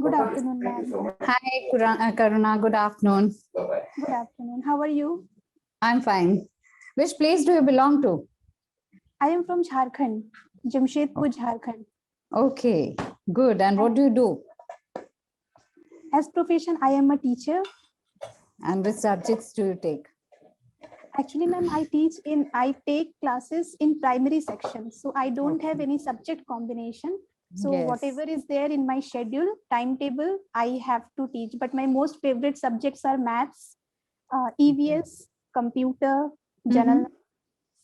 Good afternoon, ma'am. Hi, Karuna. Good afternoon. Good afternoon. How are you? I'm fine. Which place do you belong to? I am from Jharkhand, Jamshedpur, Jharkhand. Okay, good. And what do you do? As profession, I am a teacher. And which subjects do you take? Actually, ma'am, I take classes in primary section. So I don't have any subject combination. So Yes. whatever is there in my schedule, timetable, I have to teach. But my most favorite subjects are maths, EVS, computer, general.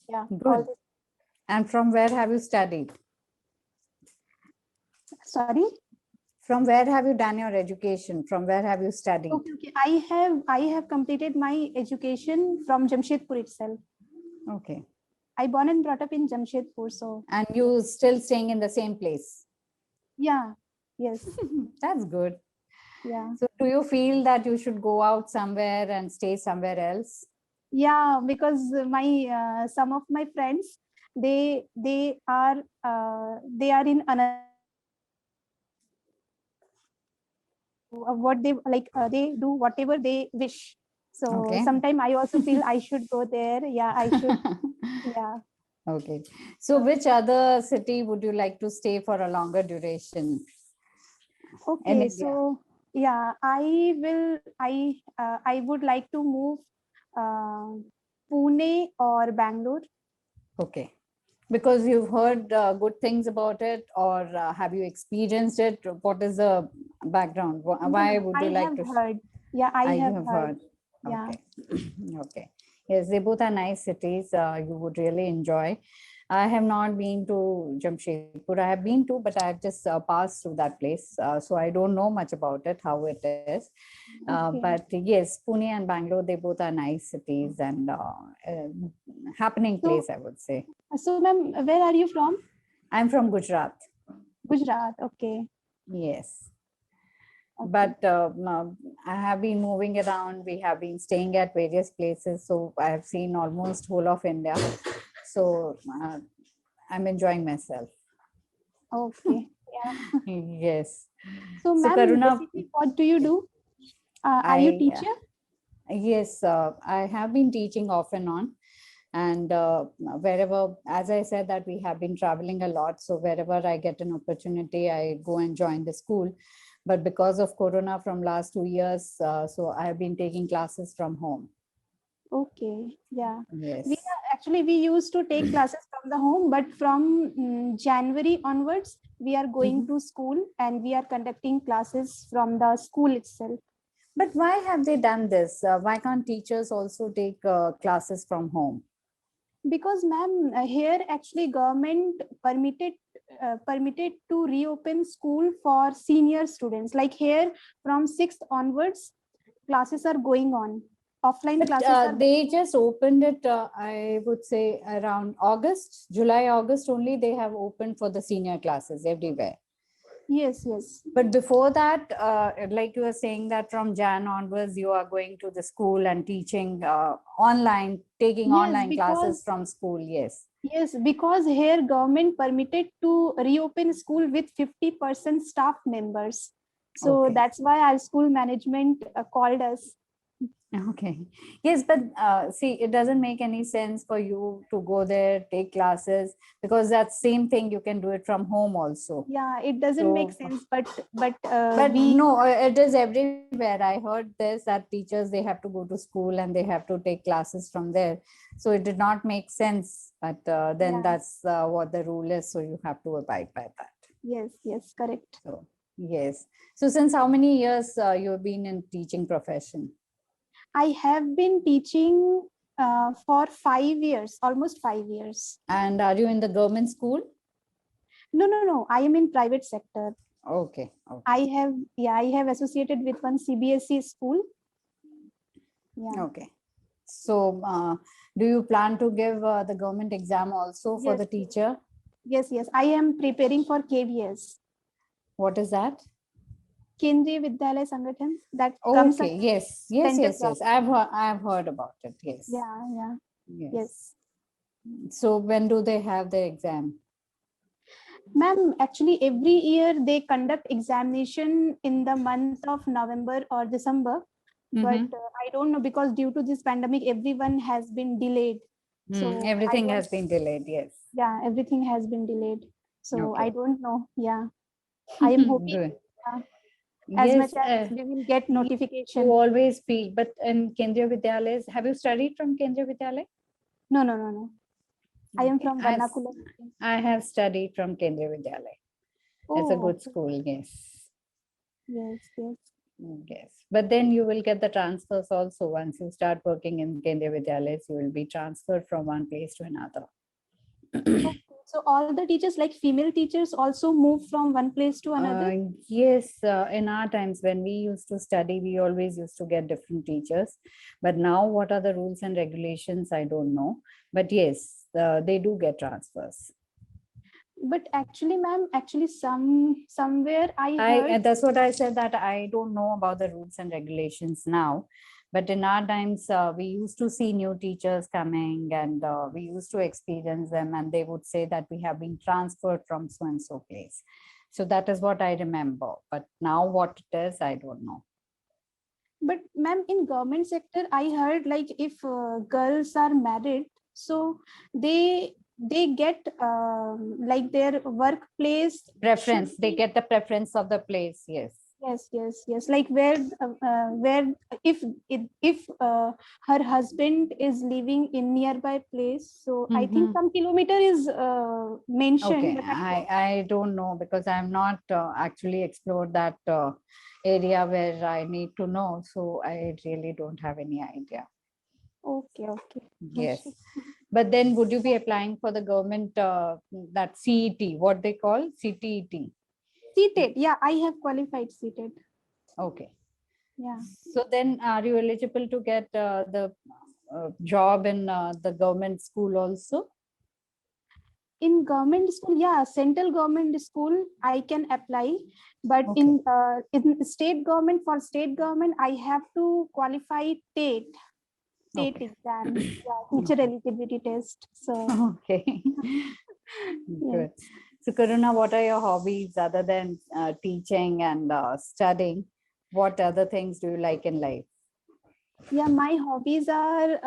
Yeah, all Good. this. And from where have you studied? Sorry. From where have you done your education? From where have you studied? Okay. I have completed my education from Jamshedpur itself. Okay. I born and brought up in Jamshedpur, so And you still staying in the same place? yeah, yes, That's good. yeah, So do you feel that you should go out somewhere and stay somewhere else? yeah. Because my some of my friends, they are in another. What they like, they do whatever they wish. So Okay. sometime I also feel I should go there. Yeah, I should. Yeah. Okay. So which other city would you like to stay for a longer duration? In Okay. India. So yeah, I would like to move uh, Pune or Bangalore. Okay. Because you've heard good things about it, or have you experienced it? What is the background? Why No, would I you like have to? heard. Yeah, I You have have heard. heard. Yeah. Okay. Okay. Yes, they both are nice cities. You would really enjoy. I have not been to Jamshedpur. I have been to, but I have just passed through that place. So I don't know much about it, how it is. Okay. But yes, Pune and Bangalore, they both are nice cities and happening So, place, I would say. so ma'am, where are you from? I'm from Gujarat. Gujarat. Okay. Yes. Okay. But I have been moving around. We have been staying at various places. So I have seen almost whole of India. So I'm enjoying myself. Okay. Yeah. Yes. So, So ma'am, Karuna, basically, what do you do? Are you I teacher? yes, I have been teaching off and on. And wherever, as I said, that we have been traveling a lot. So wherever I get an opportunity, I go and join the school. But because of Corona from last 2 years, so I have been taking classes from home. Okay. Yeah. Yes. We used to take classes from the home, but from January onwards, we are going to school and we are conducting classes from the school itself. But why have they done this? Why can't teachers also take classes from home? Because ma'am, here actually government permitted to reopen school for senior students. Like here from 6th onwards, classes are going on. Offline But classes are. they just opened it, I would say, around August, July, August only. They have opened for the senior classes everywhere. Yes, yes. But before that, like you were saying that from Jan onwards, you are going to the school and teaching online, taking Yes, online classes from school. Yes. because here government permitted to reopen school with 50% staff members. So Okay. that's why our school management called us. Okay. Yes, but see, it doesn't make any sense for you to go there, take classes, because that same thing you can do it from home also. Yeah, it doesn't make So, sense, but but we. no, it is everywhere. I heard this that teachers they have to go to school and they have to take classes from there. So it did not make sense. But then Yeah. that's what the rule is. So you have to abide by that. Yes, correct. So yes. So since how many years you've been in teaching profession? I have been teaching for 5 years, almost 5 years. And are you in the government school? No. I am in private sector. Okay. I have associated with one CBSE school. Yeah. Okay. So do you plan to give the government exam also for Yes. the teacher? Yes. I am preparing for KVS. What is that? Kendriya Vidyalaya Sangathan, that comes Okay. under Yes. central government. I've heard about it. Yes. Yeah. Yes. Yes. So when do they have the exam? Ma'am, actually every year they conduct examination in the month of November or December, but Mhm. I don't know, because due to this pandemic, everyone has been delayed. So I Everything has was, been delayed. Yes. yeah, everything has been delayed. So I Okay. don't know. Yeah, I am hoping Good. as much Yes. as we will get You notification. always feel, but in Kendriya Vidyalayas, have you studied from Kendriya Vidyalaya? No, no, no, no. I am Okay. from Vernacular. I have studied from Kendriya Vidyalaya. It's a Oh, good okay. school, yes. Yes, yes. Yes. But then you will get the transfers also. Once you start working in Kendriya Vidyalayas, you will be transferred from one place to another. Okay. So all the teachers, like female teachers, also move from one place to another. Yes, in our times when we used to study, we always used to get different teachers. But now, what are the rules and regulations? I don't know. But yes, they do get transfers. But actually, ma'am, actually somewhere I heard. That's what I said, that I don't know about the rules and regulations now. But in our times, we used to see new teachers coming, and we used to experience them, and they would say that we have been transferred from so and so place. So that is what I remember. But now what it is, I don't know. But ma'am, in government sector, I heard like if girls are married, so they get like their workplace should Preference, they be. get the preference of the place. Yes. Yes, yes, yes. Like where if her husband is living in nearby place, so I think Mhm. some kilometer is mentioned. Okay, But I don't know, because I'm not actually explored that area where I need to know. So I really don't have any idea. okay, okay. No Yes. issue. But then would you be applying for the government, that CET, what they call CTET? Seated, yeah, I have qualified seated. Okay. Yeah. So then are you eligible to get the job in the government school also? In government school, yeah, central government school I can apply, but Okay. in state government, for state government I have to qualify TET Okay. exam, yeah, teacher eligibility test. So Okay. yes. Good. So, Karuna, what are your hobbies other than teaching and studying? What other things do you like in life? Yeah, my hobbies are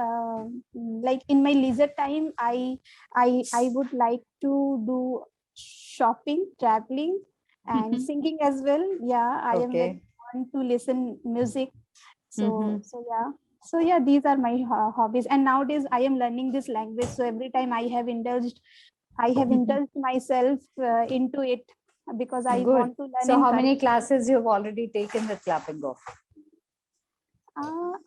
like in my leisure time, I would like to do shopping, traveling, and singing as well. Yeah, I am very Okay. fond to listen music. So Mm-hmm. so yeah, these are my hobbies. And nowadays I am learning this language, so every time I have indulged myself into it, because I Good. want to learn So, in how Korean. many classes you've already taken with clapping off?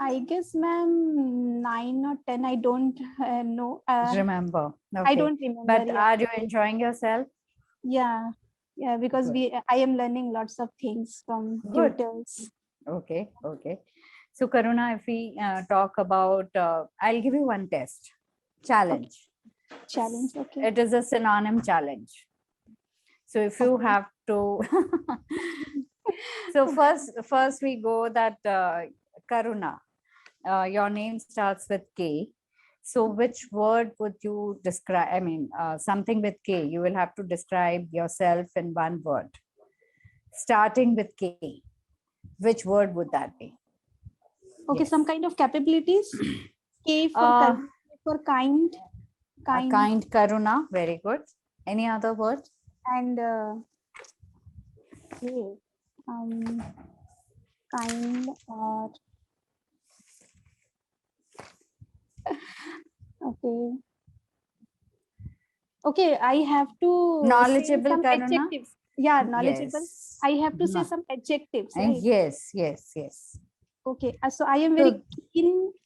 I guess, ma'am, 9 or 10. I don't know. Remember. I Okay. don't remember. But Yeah, are you enjoying yourself? yeah, yeah. Because Good. I am learning lots of things from Good. tutors. Okay. Okay. So, Karuna, if we talk about, I'll give you one test Okay, challenge. challenge. Okay, It is a synonym challenge. So if you okay. have to, so first we go that Karuna, your name starts with K. So which word would you describe? I mean, something with K. You will have to describe yourself in one word, starting with K. Which word would that be? Okay, some Yes. kind of capabilities. K for Uh, for kind, a kind, kind Karuna. Very good. Any other word? and K, kind or okay. Okay, I have to say Knowledgeable some Karuna. adjectives. Yeah, knowledgeable. Yes. I have to say No. some adjectives, right? Yes. Yes. Yes. Okay, so I am very So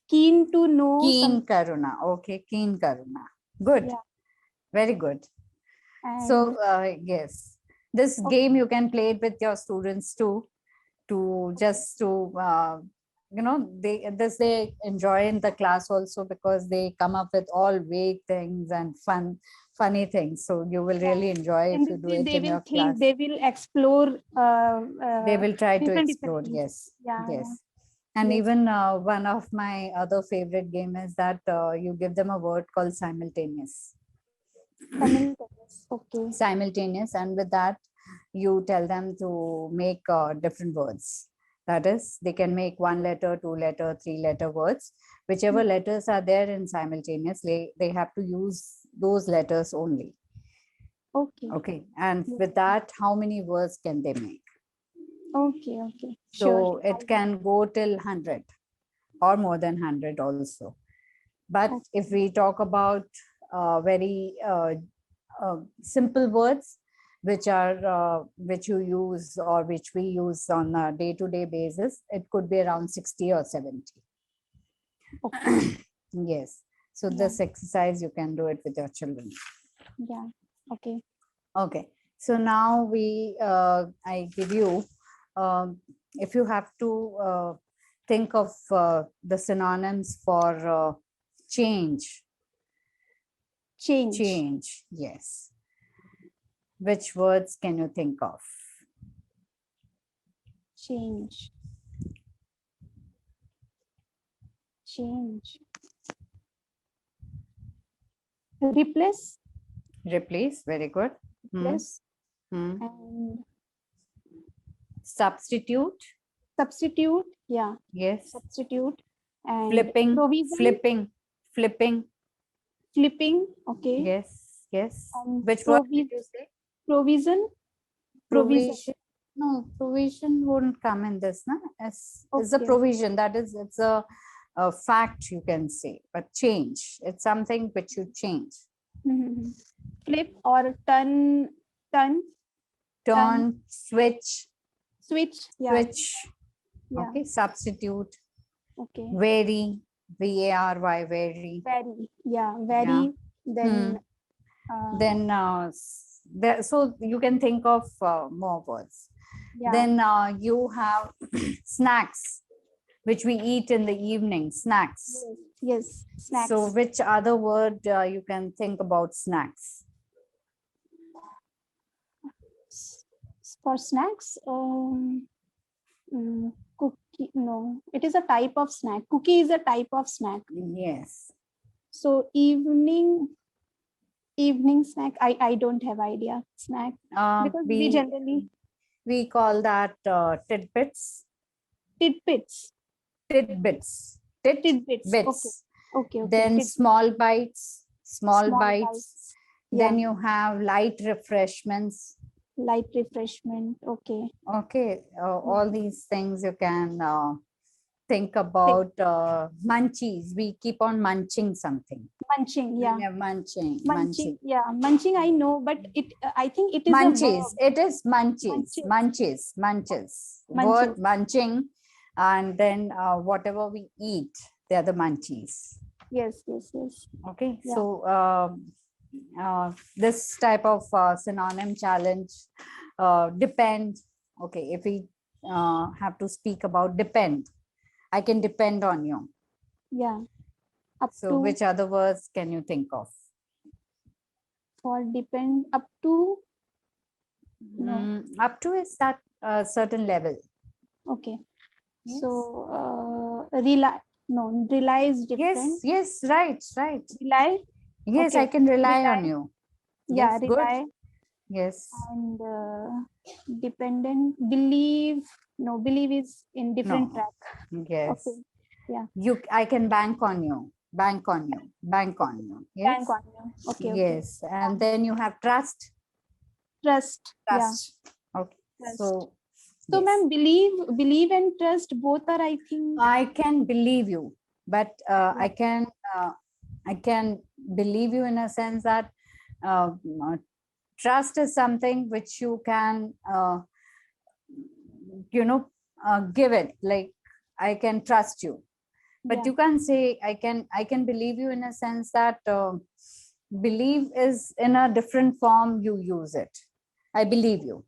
keen to know some. Keen Karuna. Okay, Keen Karuna. Good. Yeah, Very good. and So, yes, this okay, game you can play it with your students too, to just to, they enjoy in the class also, because they come up with all vague things and funny things. So you will yeah, really enjoy if and you do it they in will your think, class. they will explore They will try to different explore. things. Yes, Yeah, yeah, yes. And yes. even one of my other favorite game is that you give them a word called simultaneous. Simultaneous. Okay. Simultaneous, and with that you tell them to make different words. That is, they can make 1 letter, 2 letter, 3 letter words. Whichever letters are there in simultaneously, they have to use those letters only. Okay. Okay, and Yes. with that, how many words can they make? Okay. Okay. So Sure. it can go till 100 or more than 100 also. But if we talk about very simple words, which you use or which we use on a day-to-day basis, it could be around 60 or 70. Okay. Yes. So Yeah. this exercise, you can do it with your children. Yeah. Okay. Okay. So now I give you, if you have to think of the synonyms for change. Change. Yes. Which words can you think of? Change. Change. Replace. Replace, very good. Replace. Hmm. And Substitute. substitute. Yeah. Yes. Substitute. And Flipping, provision. flipping. Flipping. Okay. Yes. And Which word did you say? provision. Provision. No, provision wouldn't come in this, no? It's a Okay. provision. That is, it's a fact, you can say. But change, it's something which you change. Mhm. Flip or turn. Turn, switch. Yeah. Switch. Yeah. Okay. Substitute. Okay. Vary. VARY. Vary. Very. Yeah. Very. Then. Then so you can think of more words. Yeah. Then you have snacks, which we eat in the evening. Snacks. Yes. Snacks. So which other word you can think about snacks? For snacks, cookie. No, it is a type of snack. Cookie is a type of snack. Yes. So evening snack. I don't have idea. Snack, because we generally we call that tidbits. tidbits. Tidbits. Tidbits. Okay. Then small bites. Small bites. Yeah. Then you have light refreshments. Light refreshment. Okay. Okay, all these things you can think about. Munchies, we keep on munching something. Munching, yeah. Munching. Yeah, munching I know, but I think it is munchies. a verb. It is munchies. Word munching, and then whatever we eat, they are the munchies. Yes. Okay, Yeah. so this type of synonym challenge depend. Okay, if we have to speak about depend, I can depend on you. Yeah. So which other words can you think of? For depend, up to? No. Up to is that certain level. Okay. Yes. So rely is different. Yes, right. Rely. Yes, Okay. I can rely on you. Yeah, yes, rely. Good. Yes. And dependent, believe. No, believe is in different track. Yes. Okay. Yeah. I can bank on you. Bank on you. Yes. Bank on you. Okay. Yes. And then you have trust. Trust. Yeah. Okay. Trust. So yes. Ma'am, believe and trust both are, I think. I can believe you, but I can believe you in a sense that trust is something which you can give it, like I can trust you, but you can't say I can believe you in a sense that believe is in a different form you use it. I believe you.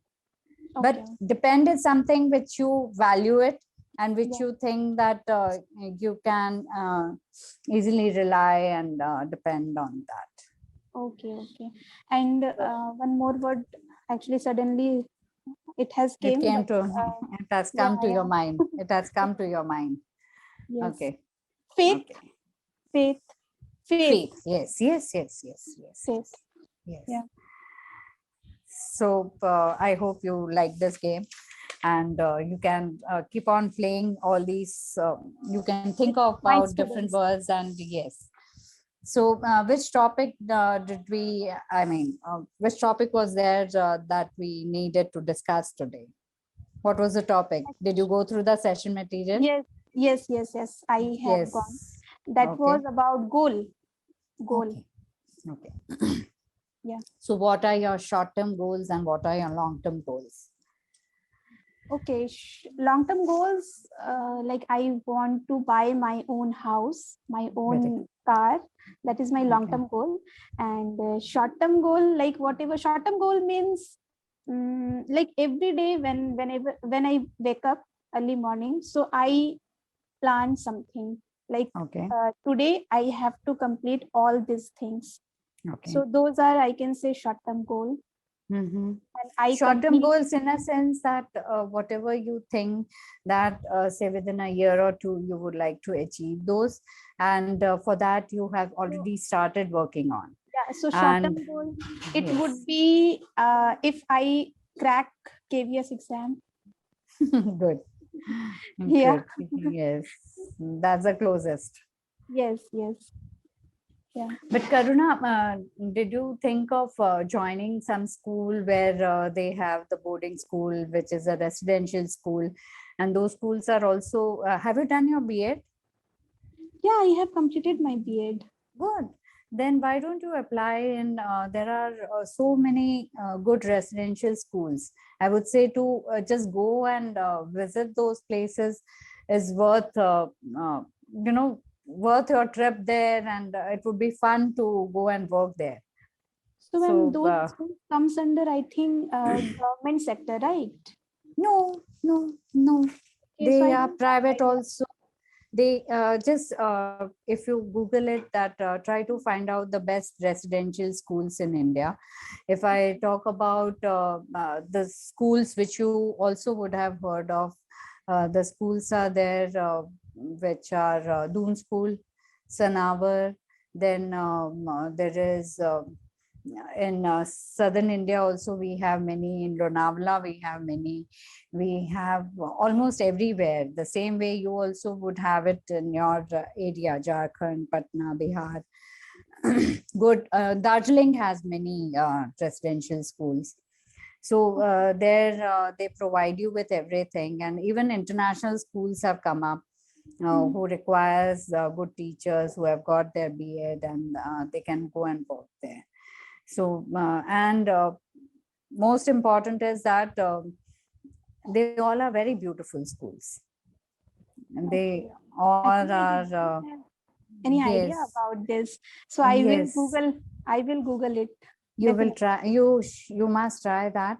Okay. But depend is something which you value it and which you think that you can easily rely and depend on that. Okay. And one more word, actually suddenly it has come to your mind. It has come to your mind. Yes. Okay. Faith. Yes. Faith. Yes. Faith. Yes. Yeah. So I hope you like this game, and you can keep on playing all these. You can think With my about different students. words, and yes. So which topic did we? I mean, which topic was there that we needed to discuss today? What was the topic? Did you go through the session material? Yes, yes. I have gone. Yes. That Okay. was about goal. Okay. Okay. Yeah. So what are your short-term goals and what are your long-term goals? Okay, long-term goals, like I want to buy my own house, my own car. That is my long-term goal. And short-term goal, like whatever short-term goal means, like every day when I wake up early morning, so I plan something. Like Okay. today I have to complete all these things. Okay. So those are, I can say, short-term goal. Mm-hmm. And I Short-term complete. goals in a sense that whatever you think that say within a year or two you would like to achieve those, and for that you have already started working on. Yeah, so And short-term goal, it yes. would be if I crack KVS exam. Good. Yeah. Good. Yes, that's the closest. Yes. Yeah. But Karuna, did you think of joining some school where they have the boarding school, which is a residential school, and those schools are also, have you done your BEd? Yeah, I have completed my BEd. Good. Then why don't you apply in, there are so many good residential schools. I would say to just go and visit those places is worth, you know, worth your trip there, and it would be fun to go and work there. So when So those schools comes under, I think, government sector, right? no, Okay, so they I are don't have private idea. also. They just if you Google it, that try to find out the best residential schools in India. If I talk about the schools which you also would have heard of, the schools are there, which are Doon School, Sanavar. Then there is in southern India also we have many. In Lonavala we have many. We have almost everywhere. The same way you also would have it in your area, Jharkhand, Patna, Bihar. Good. Darjeeling has many residential schools. So there they provide you with everything, and even international schools have come up who requires good teachers who have got their BEd, and they can go and work there. So and most important is that they all are very beautiful schools, and they Okay. all Actually, I are don't have any idea yes, about this. So I will yes, Google. I will Google it you will definitely. try, you must try that.